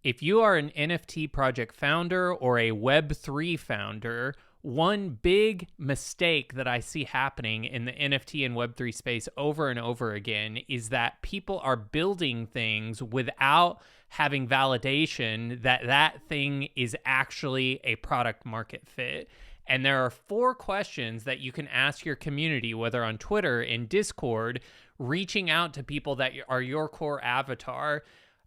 If you are an NFT project founder or a Web3 founder, one big mistake that I see happening in the NFT and Web3 space over and over again is that people are building things without having validation that that thing is actually a product market fit. And there are 4 questions that you can ask your community, whether on Twitter, in Discord, reaching out to people that are your core avatar.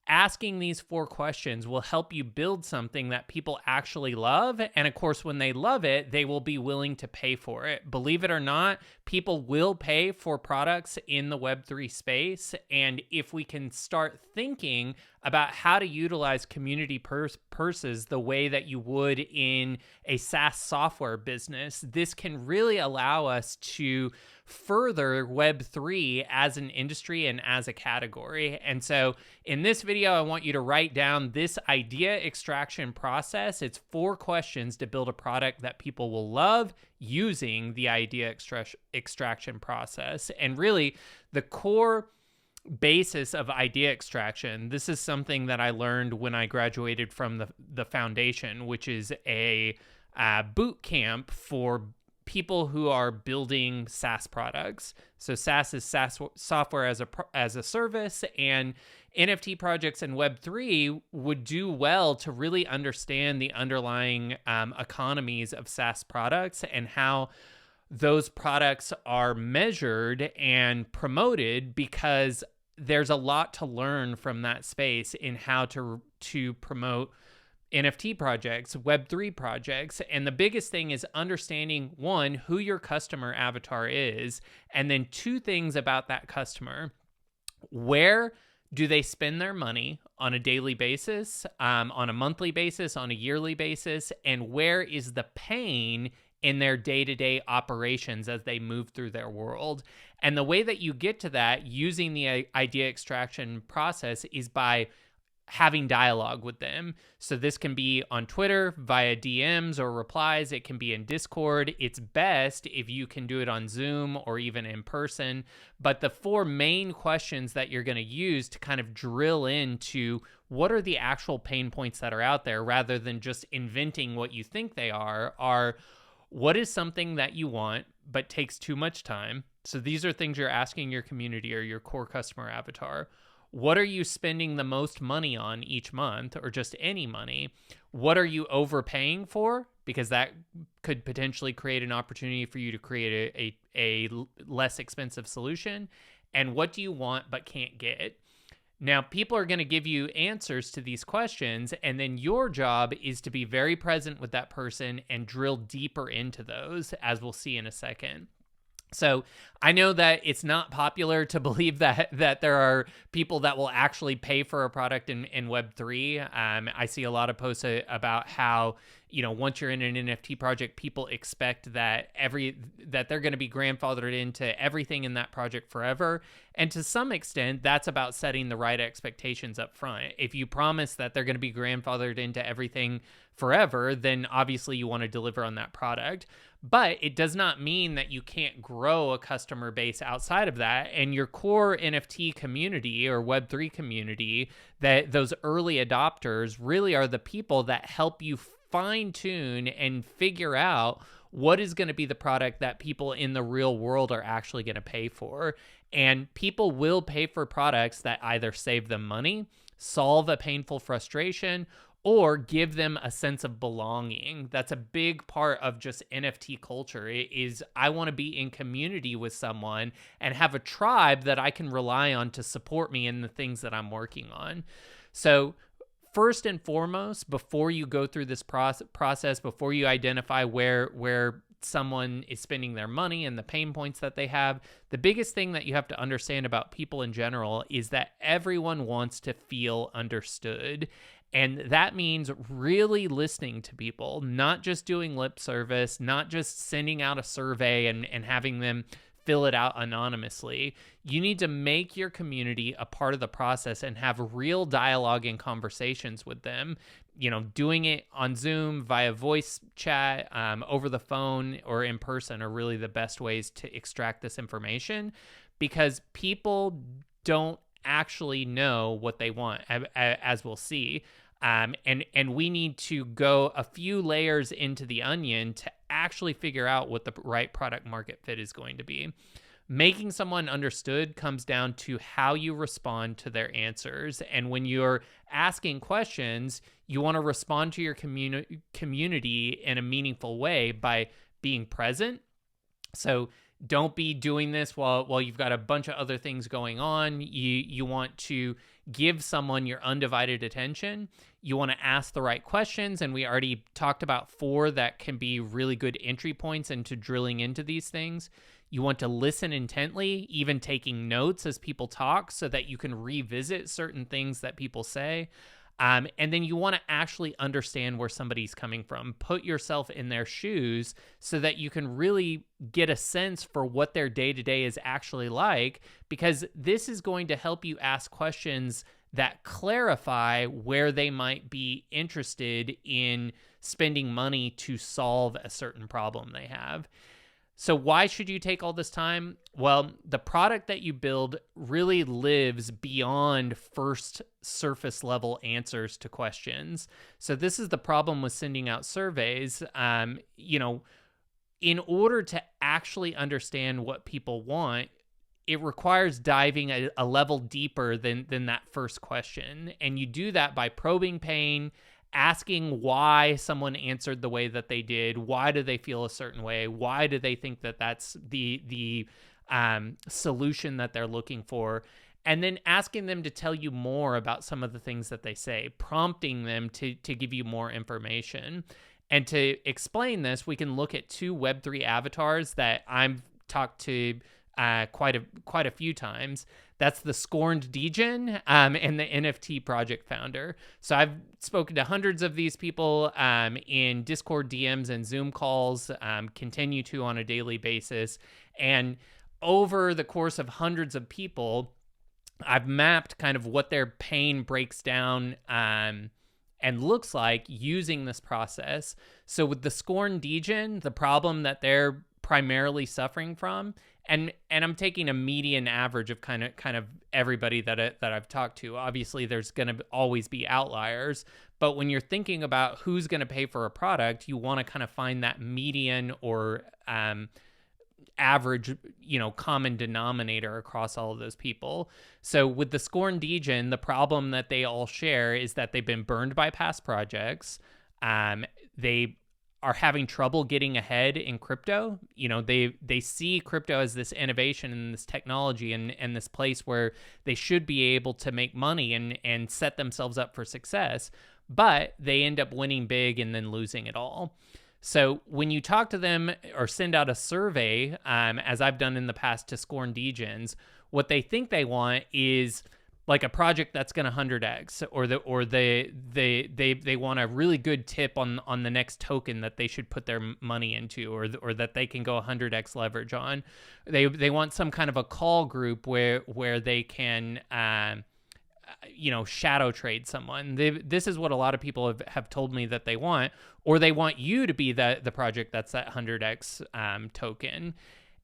Asking these 4 questions will help you build something that people actually love. And of course, when they love it, they will be willing to pay for it. Believe it or not, people will pay for products in the Web3 space. And if we can start thinking about how to utilize community purses the way that you would in a SaaS software business, this can really allow us to further Web3 as an industry and as a category. And so in this video, I want you to write down this idea extraction process. It's 4 questions to build a product that people will love using the idea extraction process. And really, the core basis of idea extraction, this is something that I learned when I graduated from the foundation, which is a boot camp for people who are building SaaS products. So SaaS is SaaS software as a service, and NFT projects and Web3 would do well to really understand the underlying economies of SaaS products and how those products are measured and promoted, because there's a lot to learn from that space in how to promote NFT projects, Web3 projects. And the biggest thing is understanding, 1, who your customer avatar is, and then 2 things about that customer. Where do they spend their money on a daily basis, on a monthly basis, on a yearly basis, and where is the pain in their day-to-day operations as they move through their world? And the way that you get to that using the idea extraction process is by having dialogue with them. So this can be on Twitter via DMs or replies. It can be in Discord. It's best if you can do it on Zoom or even in person. But the 4 main questions that you're going to use to kind of drill into what are the actual pain points that are out there, rather than just inventing what you think they are what is something that you want but takes too much time? So these are things you're asking your community or your core customer avatar. What are you spending the most money on each month, or just any money? What are you overpaying for? Because that could potentially create an opportunity for you to create a less expensive solution. And what do you want but can't get? Now, people are going to give you answers to these questions, and then your job is to be very present with that person and drill deeper into those, as we'll see in a second. So I know that it's not popular to believe that there are people that will actually pay for a product in Web3. I see a lot of posts about how, once you're in an NFT project, people expect that they're going to be grandfathered into everything in that project forever. And to some extent, that's about setting the right expectations up front. If you promise that they're going to be grandfathered into everything forever, then obviously you want to deliver on that product. But it does not mean that you can't grow a customer base outside of that. And your core NFT community or Web3 community, that those early adopters really are the people that help you fine tune and figure out what is going to be the product that people in the real world are actually going to pay for. And people will pay for products that either save them money, solve a painful frustration, or give them a sense of belonging. That's a big part of just NFT culture. It is, I want to be in community with someone and have a tribe that I can rely on to support me in the things that I'm working on. So first and foremost, before you go through this process, before you identify where someone is spending their money and the pain points that they have, the biggest thing that you have to understand about people in general is that everyone wants to feel understood. And that means really listening to people, not just doing lip service, not just sending out a survey and having them fill it out anonymously. You need to make your community a part of the process and have real dialogue and conversations with them. Doing it on Zoom, via voice chat, over the phone, or in person are really the best ways to extract this information, because people don't actually know what they want, as we'll see. And we need to go a few layers into the onion to actually figure out what the right product market fit is going to be. Making someone understood comes down to how you respond to their answers. And when you're asking questions, you want to respond to your community in a meaningful way by being present. So don't be doing this while you've got a bunch of other things going on. You want to give someone your undivided attention. You want to ask the right questions. And we already talked about 4 that can be really good entry points into drilling into these things. You want to listen intently, even taking notes as people talk so that you can revisit certain things that people say. And then you want to actually understand where somebody's coming from. Put yourself in their shoes so that you can really get a sense for what their day-to-day is actually like, because this is going to help you ask questions that clarify where they might be interested in spending money to solve a certain problem they have. So why should you take all this time? Well, the product that you build really lives beyond first surface level answers to questions. So this is the problem with sending out surveys. In order to actually understand what people want, it requires diving a level deeper than that first question. And you do that by probing pain, asking why someone answered the way that they did. Why do they feel a certain way? Why do they think that that's the solution that they're looking for? And then asking them to tell you more about some of the things that they say, prompting them to give you more information. And to explain this, we can look at 2 Web3 avatars that I've talked to quite a few times. That's the Scorned Degen and the NFT project founder. So I've spoken to hundreds of these people in Discord DMs and Zoom calls, continue to on a daily basis. And over the course of hundreds of people, I've mapped kind of what their pain breaks down and looks like using this process. So with the Scorned Degen, the problem that they're primarily suffering from, and I'm taking a median average of kind of everybody that I've talked to. Obviously, there's going to always be outliers, but when you're thinking about who's going to pay for a product, you want to kind of find that median or average, common denominator across all of those people. So with the Scorned Degen, the problem that they all share is that they've been burned by past projects. They are having trouble getting ahead in crypto. They see crypto as this innovation and this technology and this place where they should be able to make money and set themselves up for success, but they end up winning big and then losing it all. So when you talk to them or send out a survey, as I've done in the past to Scorned Degens, what they think they want is like a project that's going to 100x, or they want a really good tip on the next token that they should put their money into, or that they can go 100x leverage on. They want some kind of a call group where they can shadow trade someone. This is what a lot of people have told me that they want, or they want you to be the project that's that 100x token.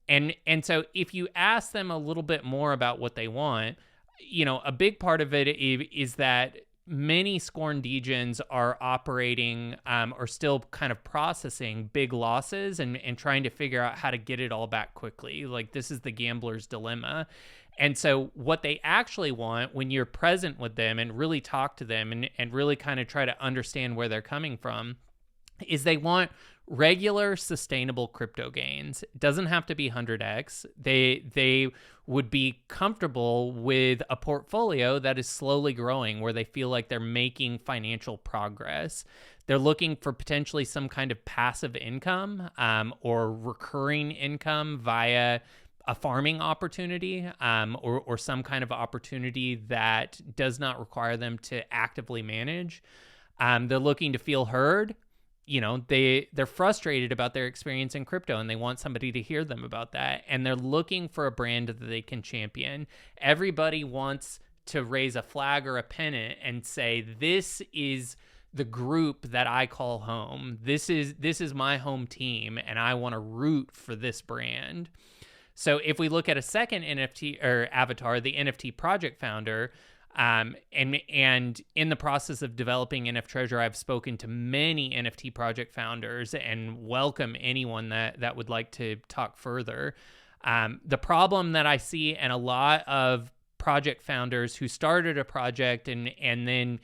And so if you ask them a little bit more about what they want, a big part of it is that many Scorned Degens are operating or still kind of processing big losses and trying to figure out how to get it all back quickly. Like, this is the gambler's dilemma. And so what they actually want when you're present with them and really talk to them and really kind of try to understand where they're coming from is they want regular sustainable crypto gains. It doesn't have to be 100x. They would be comfortable with a portfolio that is slowly growing, where they feel like they're making financial progress. They're looking for potentially some kind of passive income or recurring income via a farming opportunity or some kind of opportunity that does not require them to actively manage. They're looking to feel heard. They're frustrated about their experience in crypto and they want somebody to hear them about that. And they're looking for a brand that they can champion. Everybody wants to raise a flag or a pennant and say, this is the group that I call home. This is my home team and I want to root for this brand. So if we look at a second NFT or avatar, the NFT project founder, And in the process of developing NF Treasure, I've spoken to many NFT project founders and welcome anyone that would like to talk further. The problem that I see in a lot of project founders who started a project and then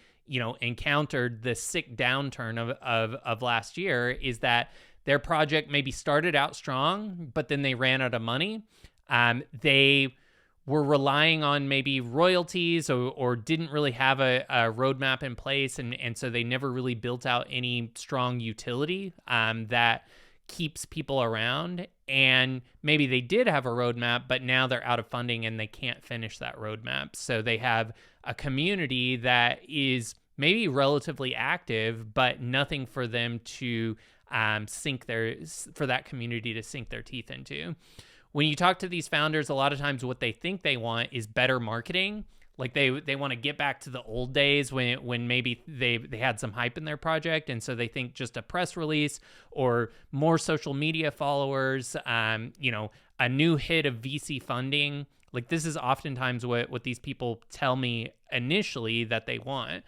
encountered the sick downturn of last year is that their project maybe started out strong, but then they ran out of money. They were relying on maybe royalties or didn't really have a roadmap in place. And so they never really built out any strong utility that keeps people around. And maybe they did have a roadmap, but now they're out of funding and they can't finish that roadmap. So they have a community that is maybe relatively active, but nothing for them to for that community to sink their teeth into. When you talk to these founders, a lot of times what they think they want is better marketing. Like they want to get back to the old days when maybe they had some hype in their project. And so they think just a press release or more social media followers, a new hit of VC funding. Like this is oftentimes what these people tell me initially that they want.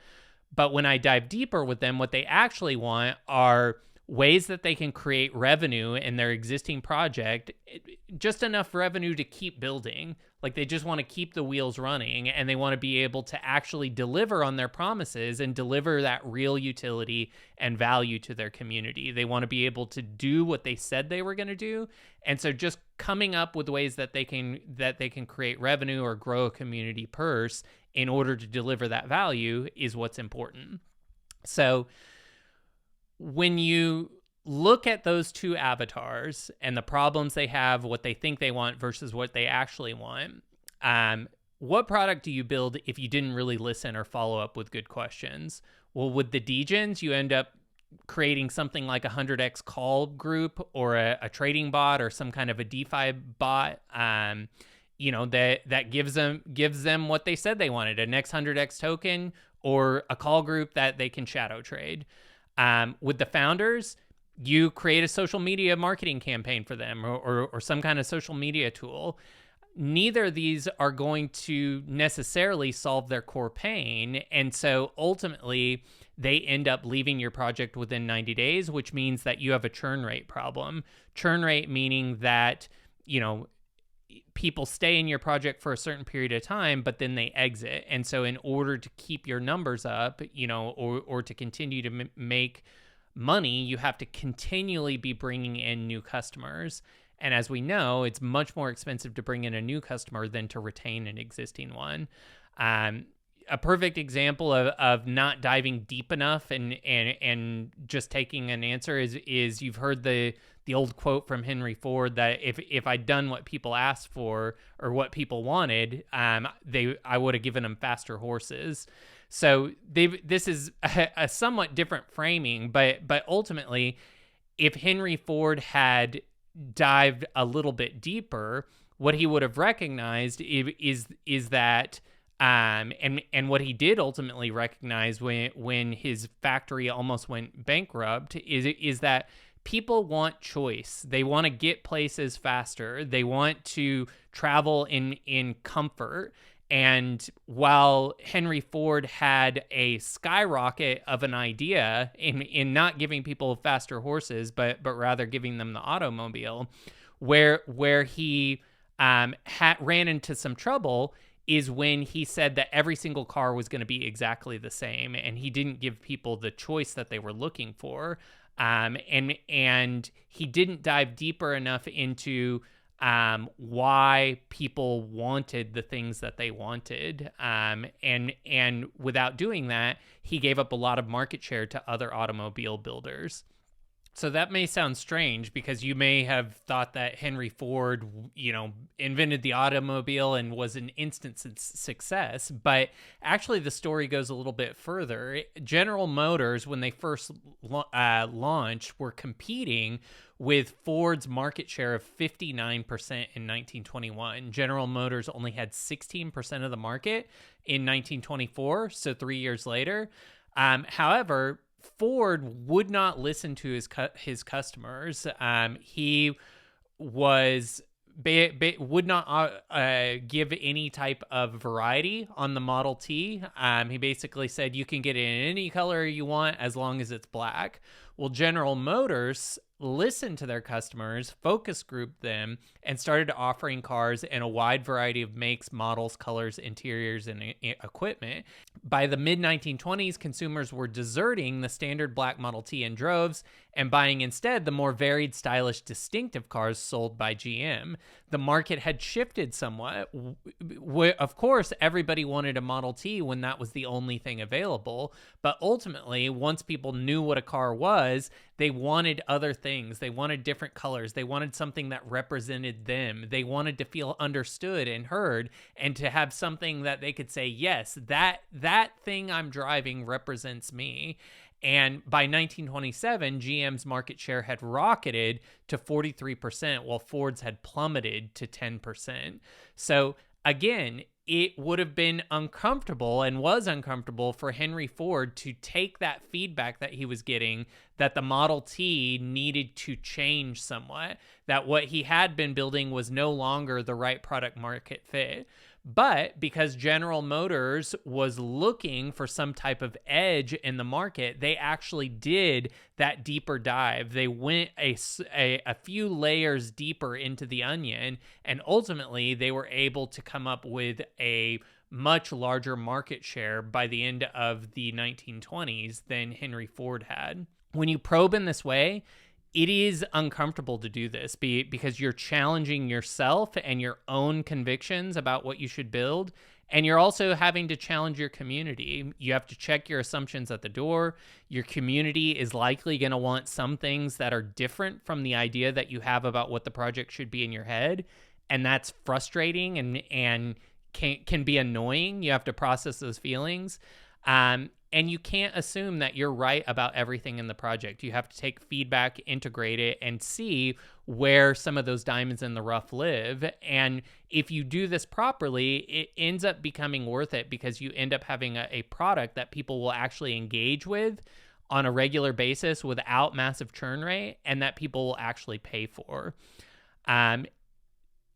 But when I dive deeper with them, what they actually want are ways that they can create revenue in their existing project, just enough revenue to keep building. Like they just want to keep the wheels running and they want to be able to actually deliver on their promises and deliver that real utility and value to their community. They want to be able to do what they said they were going to do. And so just coming up with ways that they can create revenue or grow a community purse in order to deliver that value is what's important. So when you look at those two avatars and the problems they have, what they think they want versus what they actually want, what product do you build if you didn't really listen or follow up with good questions? Well, with the degens, you end up creating something like a 100x call group or a trading bot or some kind of a DeFi bot, that gives them what they said they wanted, a next 100x token or a call group that they can shadow trade. With the founders, you create a social media marketing campaign for them or some kind of social media tool. Neither of these are going to necessarily solve their core pain. And so ultimately, they end up leaving your project within 90 days, which means that you have a churn rate problem. Churn rate meaning that, people stay in your project for a certain period of time, but then they exit. And so in order to keep your numbers up, or to continue to make money, you have to continually be bringing in new customers. And as we know, it's much more expensive to bring in a new customer than to retain an existing one. A perfect example of not diving deep enough and just taking an answer is you've heard the old quote from Henry Ford that if I'd done what people asked for or what people wanted, I would have given them faster horses. So this is a somewhat different framing, but ultimately, if Henry Ford had dived a little bit deeper, what he would have recognized is that. And what he did ultimately recognize when his factory almost went bankrupt is that people want choice. They want to get places faster. They want to travel in comfort. And while Henry Ford had a skyrocket of an idea in not giving people faster horses, but rather giving them the automobile, where he ran into some trouble is when he said that every single car was going to be exactly the same, and he didn't give people the choice that they were looking for. And he didn't dive deeper enough into why people wanted the things that they wanted. And without doing that, he gave up a lot of market share to other automobile builders. So that may sound strange because you may have thought that Henry Ford, invented the automobile and was an instant success. But actually, the story goes a little bit further. General Motors, when they first launched, were competing with Ford's market share of 59% in 1921. General Motors only had 16% of the market in 1924, so 3 years later. However, Ford would not listen to his customers. He was would not give any type of variety on the Model T. He basically said you can get it in any color you want as long as it's black. Well, General Motors listened to their customers, focus grouped them, and started offering cars in a wide variety of makes, models, colors, interiors, and equipment. By the mid-1920s, consumers were deserting the standard black Model T in droves and buying instead the more varied, stylish, distinctive cars sold by GM. The market had shifted somewhat. Of course, everybody wanted a Model T when that was the only thing available, but ultimately, once people knew what a car was, they wanted other things. They wanted different colors. They wanted something that represented them. They wanted to feel understood and heard, and to have something that they could say, yes, that thing I'm driving represents me. And by 1927, GM's market share had rocketed to 43%, while Ford's had plummeted to 10%. So again, it would have been uncomfortable and was uncomfortable for Henry Ford to take that feedback that he was getting, that the Model T needed to change somewhat, that what he had been building was no longer the right product market fit. But because General Motors was looking for some type of edge in the market, they actually did that deeper dive. They went a few layers deeper into the onion, and ultimately they were able to come up with a much larger market share by the end of the 1920s than Henry Ford had. When you probe in this way, it is uncomfortable to do this because you're challenging yourself and your own convictions about what you should build. And you're also having to challenge your community. You have to check your assumptions at the door. Your community is likely going to want some things that are different from the idea that you have about what the project should be in your head. And that's frustrating and can be annoying. You have to process those feelings. And you can't assume that you're right about everything in the project. You have to take feedback, integrate it, and see where some of those diamonds in the rough live. And if you do this properly, it ends up becoming worth it because you end up having a product that people will actually engage with on a regular basis without massive churn rate, and that people will actually pay for.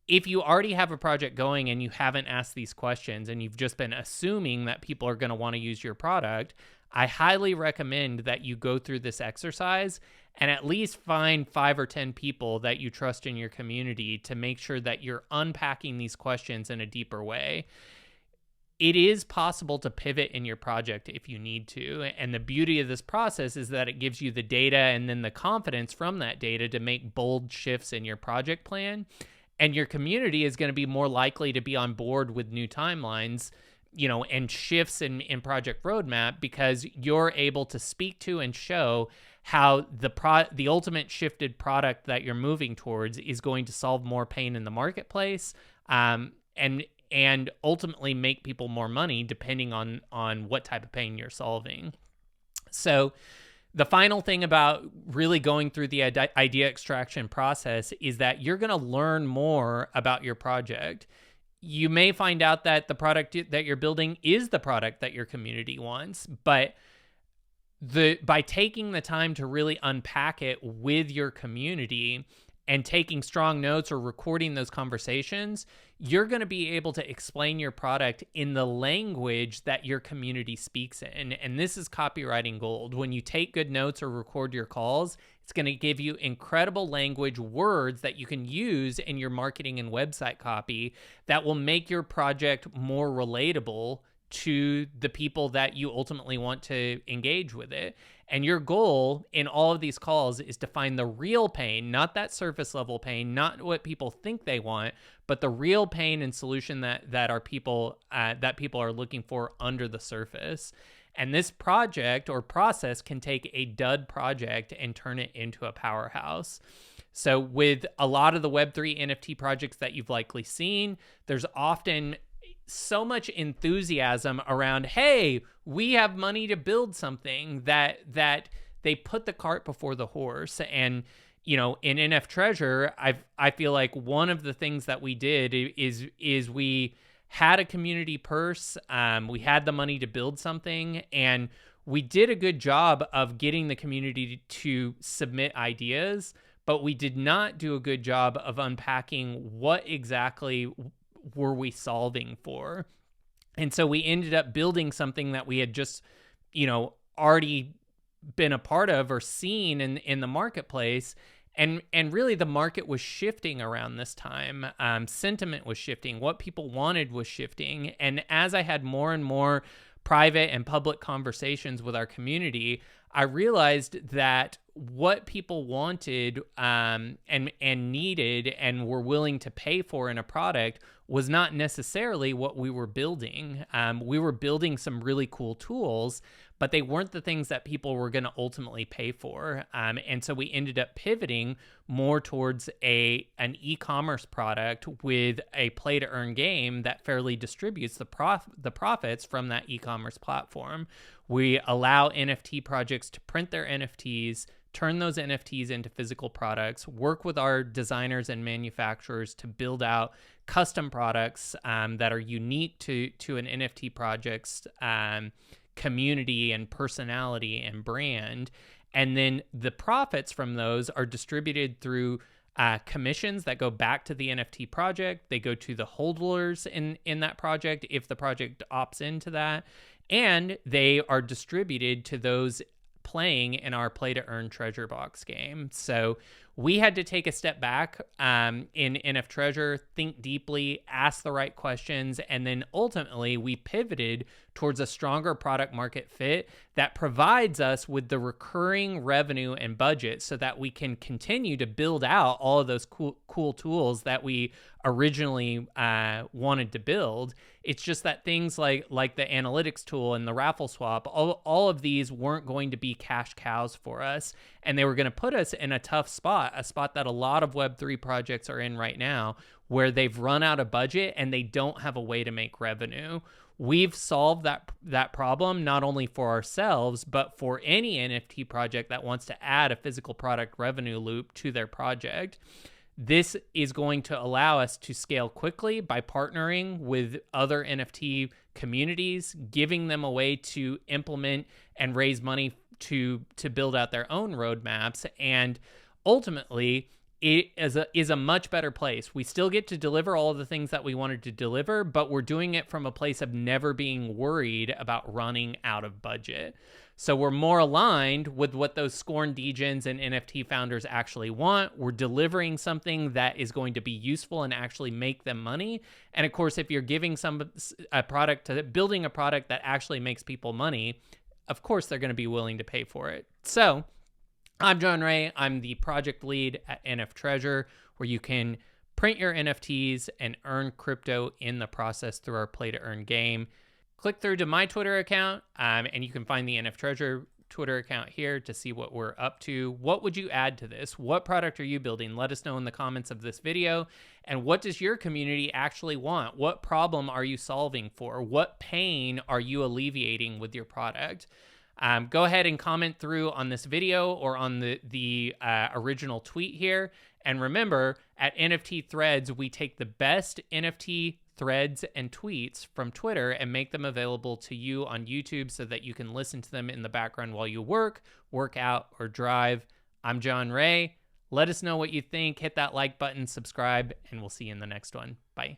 If you already have a project going and you haven't asked these questions and you've just been assuming that people are going to want to use your product, I highly recommend that you go through this exercise and at least find 5 or 10 people that you trust in your community to make sure that you're unpacking these questions in a deeper way. It is possible to pivot in your project if you need to. And the beauty of this process is that it gives you the data and then the confidence from that data to make bold shifts in your project plan. And your community is going to be more likely to be on board with new timelines, and shifts in project roadmap because you're able to speak to and show how the ultimate shifted product that you're moving towards is going to solve more pain in the marketplace, and ultimately make people more money depending on what type of pain you're solving. So the final thing about really going through the idea extraction process is that you're going to learn more about your project. You may find out that the product that you're building is the product that your community wants, but by taking the time to really unpack it with your community and taking strong notes or recording those conversations, you're going to be able to explain your product in the language that your community speaks in. And this is copywriting gold. When you take good notes or record your calls, it's going to give you incredible language words that you can use in your marketing and website copy that will make your project more relatable to the people that you ultimately want to engage with it. And your goal in all of these calls is to find the real pain, not that surface level pain, not what people think they want, but the real pain and solution that people are looking for under the surface. And this project or process can take a dud project and turn it into a powerhouse. So with a lot of the Web3 NFT projects that you've likely seen, there's often so much enthusiasm around, hey, we have money to build something, that they put the cart before the horse. And, in NF Treasure, I feel like one of the things that we did is we had a community purse. We had the money to build something, and we did a good job of getting the community to submit ideas. but we did not do a good job of unpacking what exactly were we solving for. And so we ended up building something that we had just, already been a part of or seen in the marketplace. And really the market was shifting around this time. Sentiment was shifting. What people wanted was shifting. And as I had more and more private and public conversations with our community, I realized that what people wanted and needed and were willing to pay for in a product was not necessarily what we were building. We were building some really cool tools, but they weren't the things that people were going to ultimately pay for. And so we ended up pivoting more towards an e-commerce product with a play-to-earn game that fairly distributes the profits from that e-commerce platform. We allow NFT projects to print their NFTs, turn those NFTs into physical products, work with our designers and manufacturers to build out custom products that are unique to an NFT project's community and personality and brand. And then the profits from those are distributed through commissions that go back to the NFT project. They go to the holders in that project if the project opts into that. And they are distributed to those playing in our play to earn treasure box game. So we had to take a step back in NF Treasure, think deeply, ask the right questions, and then ultimately we pivoted towards a stronger product market fit that provides us with the recurring revenue and budget so that we can continue to build out all of those cool tools that we originally wanted to build. It's just that things like the analytics tool and the raffle swap, all of these weren't going to be cash cows for us, and they were going to put us in a tough spot, a spot that a lot of Web3 projects are in right now, where they've run out of budget and they don't have a way to make revenue. We've solved that problem not only for ourselves, but for any NFT project that wants to add a physical product revenue loop to their project. This is going to allow us to scale quickly by partnering with other NFT communities, giving them a way to implement and raise money to build out their own roadmaps. And ultimately, it is a much better place. We still get to deliver all of the things that we wanted to deliver, but we're doing it from a place of never being worried about running out of budget. So we're more aligned with what those scorned degens and NFT founders actually want. We're delivering something that is going to be useful and actually make them money. And of course, if you're giving building a product that actually makes people money, of course they're going to be willing to pay for it. So I'm John Ray. I'm the project lead at NF Treasure, where you can print your NFTs and earn crypto in the process through our play to earn game. Click through to my Twitter account, and you can find the NF Treasure Twitter account here to see what we're up to. What would you add to this? What product are you building? Let us know in the comments of this video. And what does your community actually want? What problem are you solving for? What pain are you alleviating with your product? Go ahead and comment through on this video or on the original tweet here. And remember, at NFT Threads, we take the best NFT threads and tweets from Twitter and make them available to you on YouTube so that you can listen to them in the background while you work out, or drive. I'm John Ray. Let us know what you think. Hit that like button, subscribe, and we'll see you in the next one. Bye.